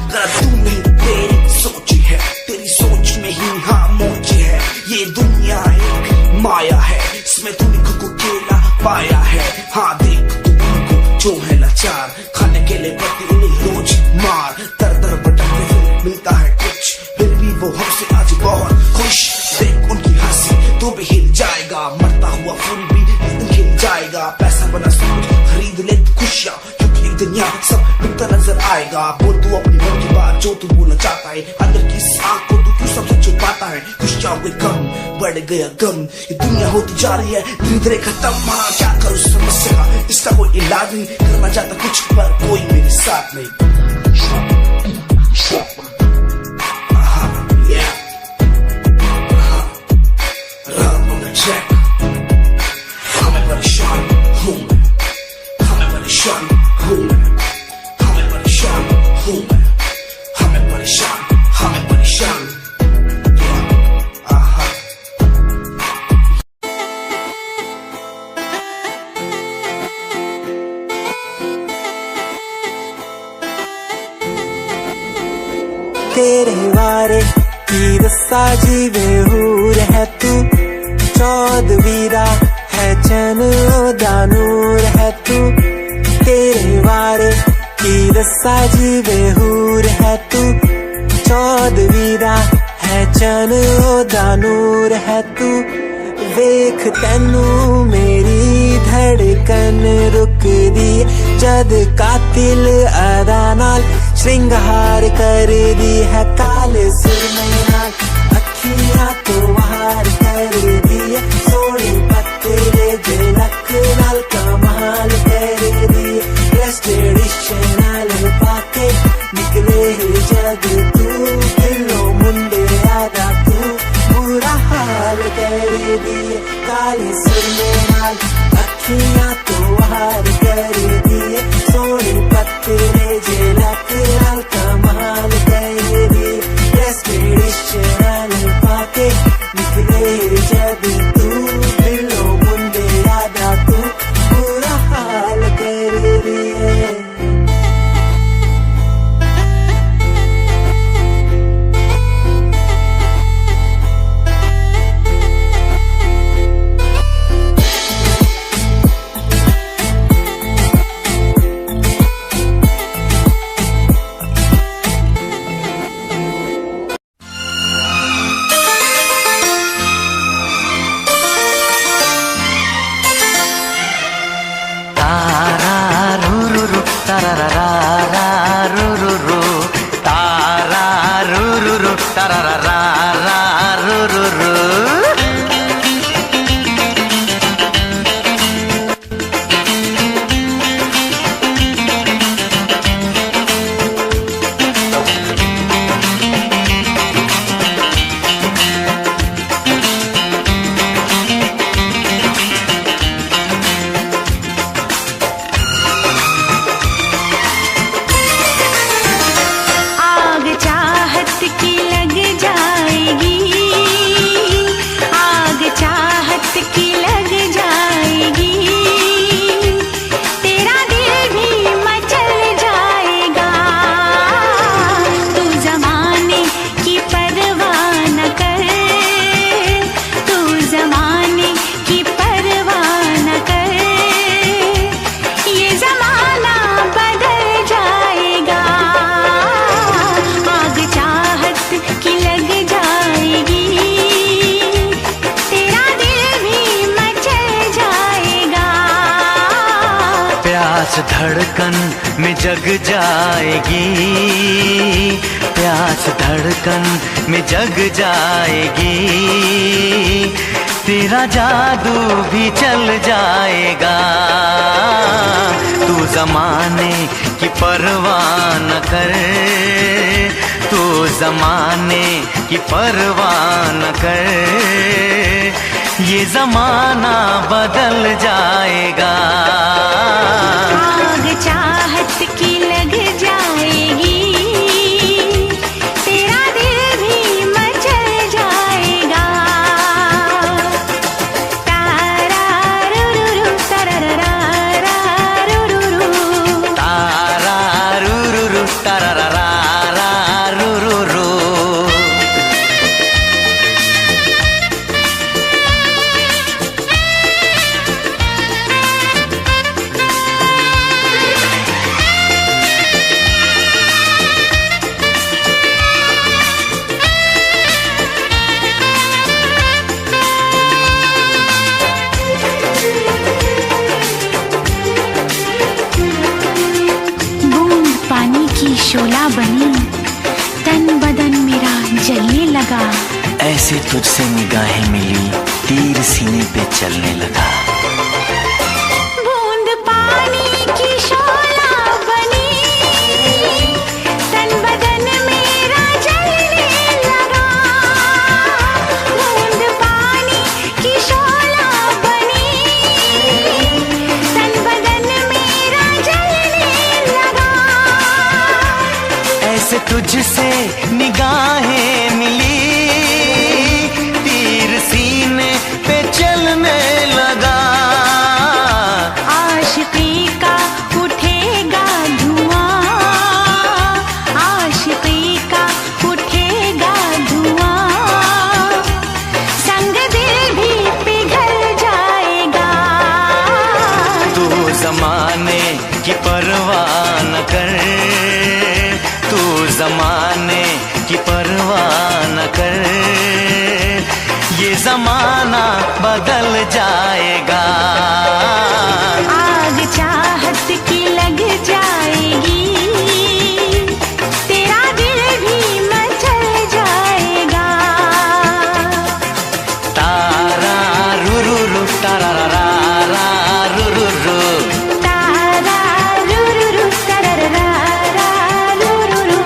गलत तू नहीं तेरी सोच है, तेरी सोच में ही हाँ मोची है, ये दुनिया एक माया है, इसमें तूने खुद को अकेला पाया है। हाँ देख तू उनको जो है लाचार, खाने के लिए पड़ती उन्हें रोज मार, दर दर भटकते फिर मिलता है कुछ, फिर भी वो हमसे आज बहुत खुश। देख उनकी हंसी तो भी हिल जाएगा, मरता हुआ फूल भी खिल जाएगा, पैसा बना सब खरीद ले खुशियाँ, क्योंकि एक दिन यहाँ सब मिलता नजर आएगा। बोल तू अपनी मन की बात जो तू बोलना चाहता है, अंदर की इस आँख को तू क्यों सबसे छुपाता है। खुशियाँ हुए कम, बढ़ गया गम, ये दुनिया होती जा रही है धीरे धीरे खत्म। हाँ क्या करूँ समस्या का, इसका कोई इलाज नहीं, करना चाहता कुछ पर कोई मेरे साथ नहीं। हमें परेशान हूँ मैं, हमें परेशान हूँ मैं, हमें परेशान हूँ मैं, हमें परेशान, हमें परेशान। तेरे वारे की रस्सा जीवे हूर है तू, चौदवीरा है चैन दानूर है तू। तेरे वारे की रस्सा जीवे हूर है तू, चौदवीरा है चैन दानूर है तू। वेख तैनू मेरी धड़कन रुक दी, जद कातिल अदा नाल श्रृंगार कर दी है, काले सुरमे नाल अखियां तो वार कर दी है, सोनी पत्ते झलक नाल कमाल कर दी। ड्रेस ट्रेडिशनल पाके निकले जग तू, दिलो मुंडे आदा तू बुरा हाल कर दी, काले सुरमे नाल अखियां तो वार कर दी है, सोनी पत्ते झलक नाल कमाल कर दी। ड्रेस ट्रेडिशनल पाके निकले जब तू, दिलो मुंडे आदा तू बुरा हाल कर दी है। प्यास धड़कन में जग जाएगी, प्यास धड़कन में जग जाएगी, तेरा जादू भी चल जाएगा। तू जमाने की परवाह न कर, तू जमाने की परवाह न कर, ये जमाना बदल जाएगा। आग चाहत की शोला बनी, तन बदन मेरा जलने लगा। ऐसे तुझसे निगाहें मिली, तीर सीने पे चलने लगा। बूंद पानी की शोला बनी, तन बदन मेरा जलने लगा। बूंद पानी की शोला बनी, तन बदन मेरा जलने लगा। ऐसे तुझसे निगाहें मिली, तीर सीने पे चलने लगा। आशिकी का उठेगा धुआं, आशिकी का उठेगा धुआं, संग दिल भी पिघल जाएगा। तू जमाने की परवाह न कर, तू जमाने की परवाह न कर, ये जमाना बदल जाएगा। आग चाहत की लग जाएगी, तेरा दिल भी मचल जाएगा। तारा रू रू रू तारा रा रा रू रू रू। तारा रू रू रू तारा रा रा रू रू रू।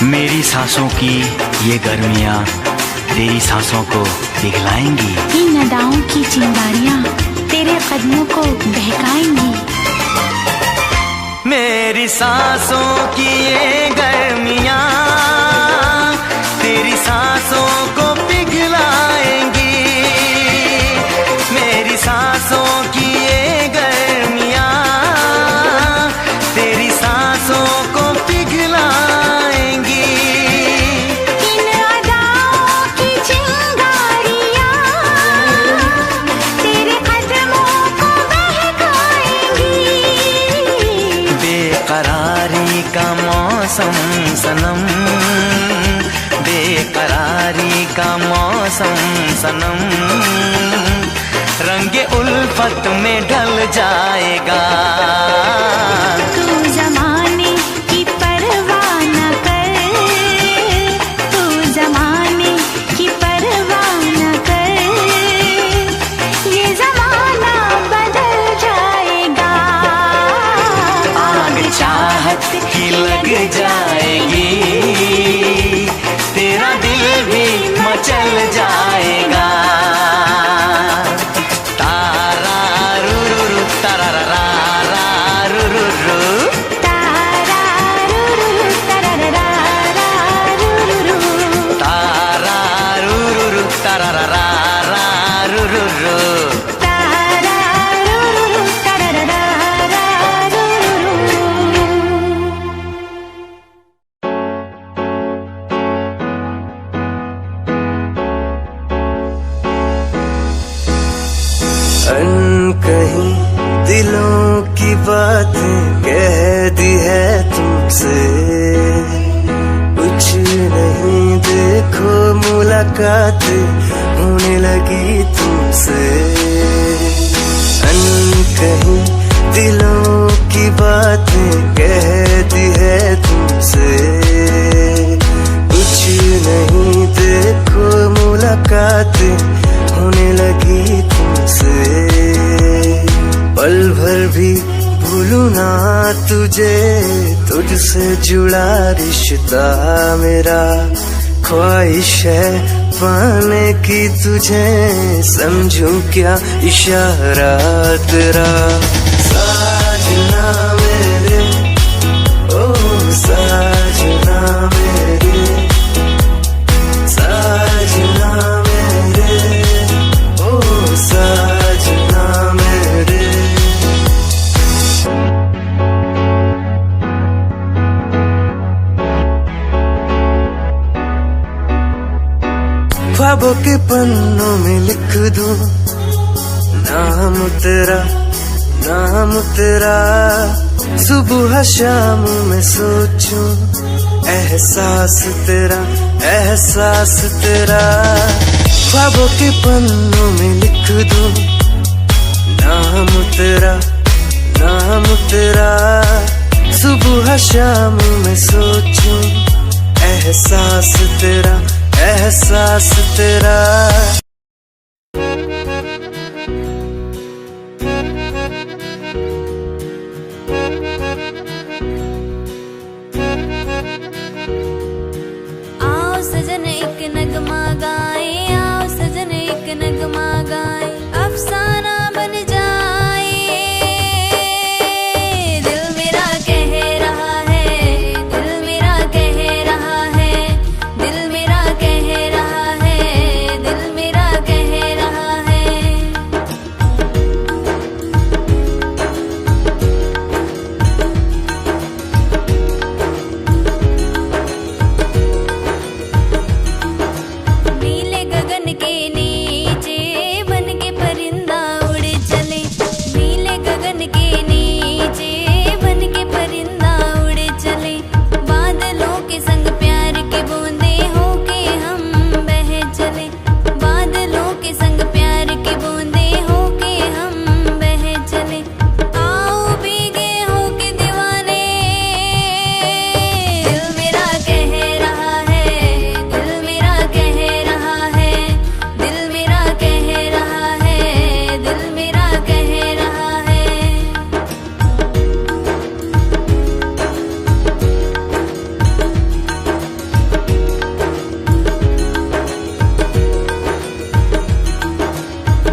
मेरी सांसों की ये गर्मियाँ तेरी सांसों को पिघलाएंगी। इन अदाओं की चिंगारियां तेरे कदमों को बहकाएंगी। मेरी सांसों की ये गर्मियाँ तेरी सांसों को पिघलाएंगी। मेरी सांसों की ये गर्मियाँ तेरी सांसों को पिघलाएंगी। इन अदाओं की चिंगारियां तेरे कदमों को बहकाएंगी। बेकरारी का मौसम सनम, बेकरारी का मौसम सनम, रंगे उल्फत में ढल जाएगा। तू जमाने की परवाह न कर, तू जमाने की परवाह न कर, ये जमाना बदल जाएगा। आग चाहत की लग जाएगी, तेरा दिल भी मचल जाएगा। तारा रू रू रू तारा रा रा रू रू रू। तारा रू रू रू तारा रा रा रू रू रू। तारा रू रू रू तारा रा रा रू रू रू। तारा रू रू रू तारा रा रा रू रू रू। अनकहीं दिलों की बातें कह दी है तुमसे, कुछ नहीं देखो मुलाकातें होने लगी तुमसे। अनकहीं दिलों की बातें कह दी है तुमसे, कुछ नहीं देखो मुलाकातें होने लगी तुमसे। पल भर भी भूलूं ना तुझे, तुझसे जुड़ा रिश्ता मेरा, ख्वाहिश है पाने की तुझे, समझूं क्या इशारा तेरा। साजना मेरे ओ साजना मेरे, साजना मेरे ओ साजना मेरे। ख्वाबों के पन्नों में लिख दूं नाम तेरा, नाम तेरा। सुबह शाम में सोचूं एहसास तेरा, एहसास तेरा। ख्वाबों के पन्नों में लिख दूं नाम तेरा, नाम तेरा। सुबह शाम में सोचूं एहसास तेरा, एहसास तेरा। आओ सजन एक नगमा गाए, आओ सजन एक नगमा गाए, अफसाना बन जाए। दिल मेरा कह रहा है, दिल मेरा कह रहा है, दिल मेरा कह रहा है, दिल मेरा कह रहा है। नीले गगन के नीचे बन के परिंदा उड़ चले, नीले गगन के नीचे बन के परिंदा उड़ चले। बादलों के संग प्यार के बूंदे होके हम बह चले, बादलों के संग प्यार के बूंदे होके हम बह चले। आओ भीगे होके दीवाने, दिल मेरा कह रहा है, दिल मेरा कह रहा है, दिल मेरा कह रहा है, दिल मेरा कह रहा है।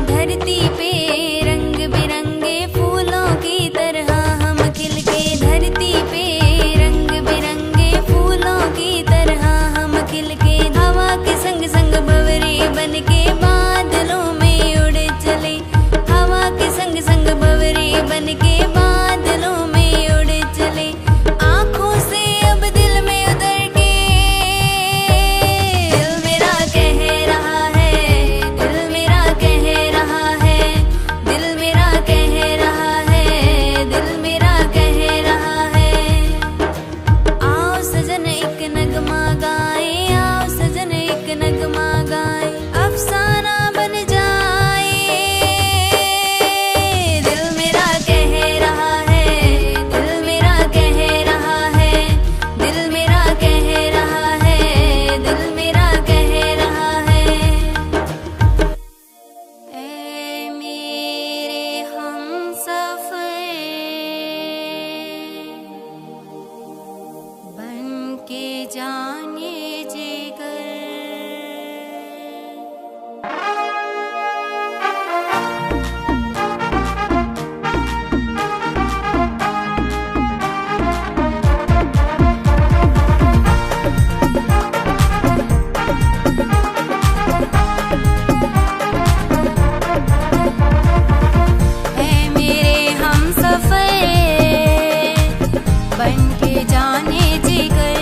धरती पे रंग बिरंगे फूलों की तरह हम खिलके, धरती पे रंग बिरंगे फूलों की तरह हम खिलके। हवा के संग संग भंवरे बन के बादलों में उड़ चले, हवा के संग संग भंवरे बन के बादलों में उड़ चले। आँखों से अब दिल में उतर के, दिल मेरा कह रहा है, दिल मेरा कह रहा है, दिल मेरा कह रहा है, दिल मेरा कह रहा है। आओ सजन एक नगमा गाए, आओ सजन एक नगमा गाए, अफसाना बन जाए। दिल मेरा कह रहा है, दिल मेरा कह रहा है, दिल मेरा कह रहा है, दिल मेरा कह रहा है। ऐ मेरे हमसफर बन के जाने जिगर, ऐ मेरे हमसफर बन के जाने जिगर।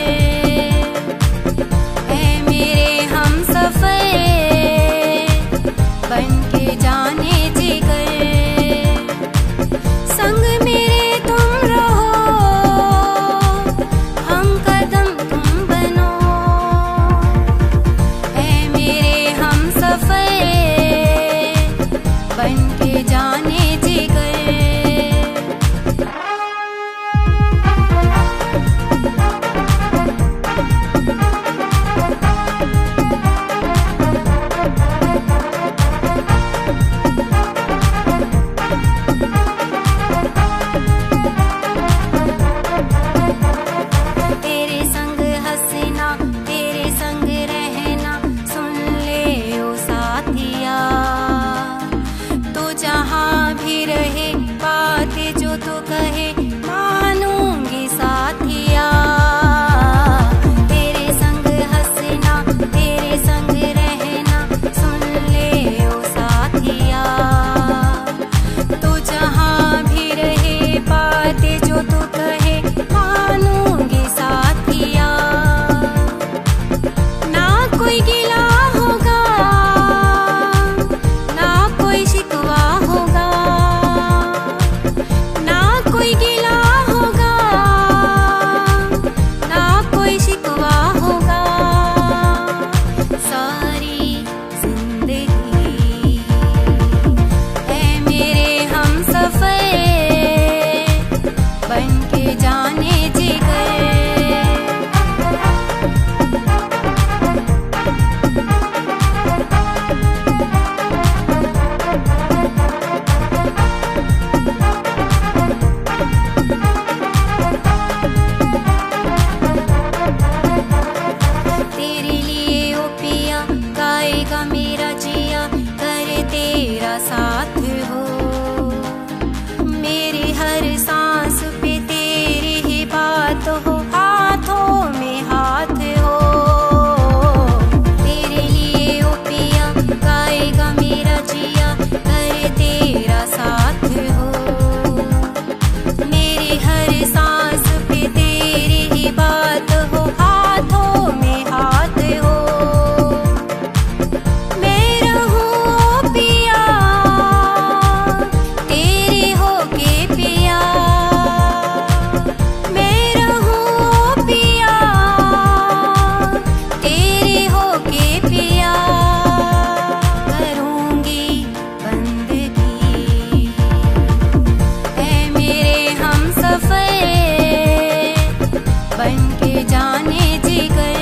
बनके जाने जिगर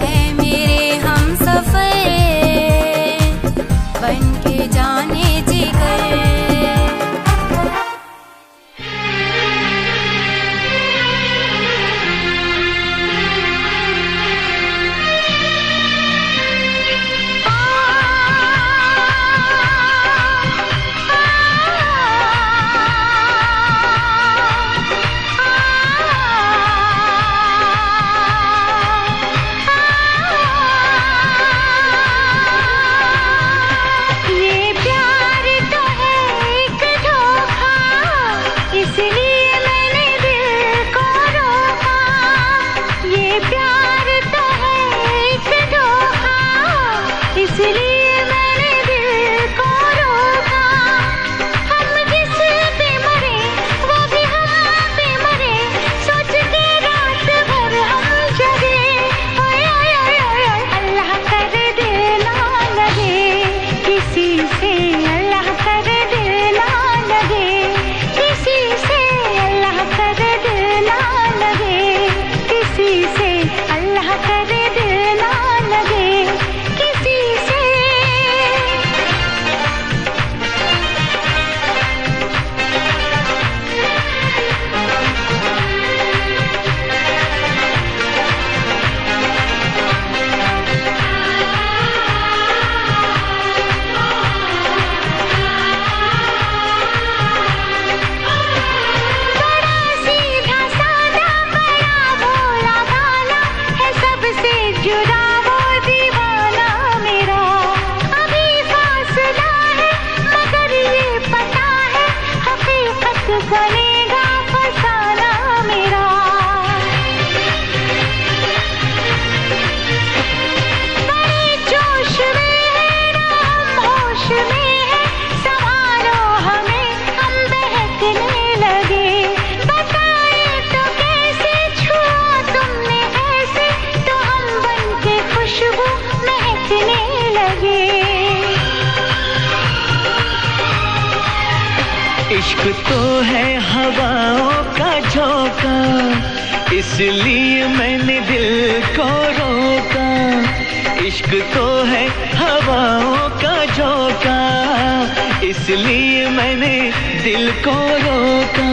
है मेरे हमसफर बनके जाने जिगर इश्क तो है हवाओं का झोंका इसलिए मैंने दिल को रोका इश्क तो है हवाओं का झोंका इसलिए मैंने दिल को रोका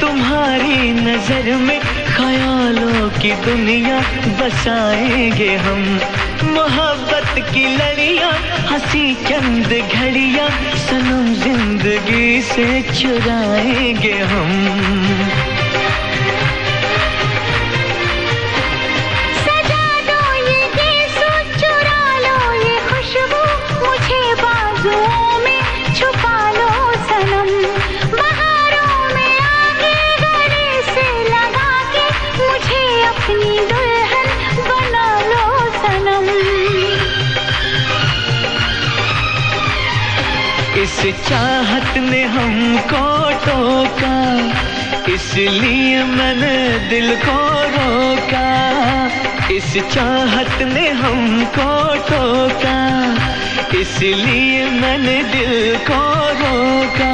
तुम्हारी नजर में ख्यालों की दुनिया बसाएंगे हम मोहब्बत की लड़ियां हंसी चंद घड़ियां सनम जिंदगी से चुराएंगे हम सजा दो ये गीत चुरा लो ये खुशबू मुझे बाजुओं में छुपा लो सनम अपनी दुल्हन बना लो सनम इस चाहत ने हमको टोका इसलिए मैंने दिल को रोका इस चाहत ने हमको टोका इसलिए मैंने दिल को रोका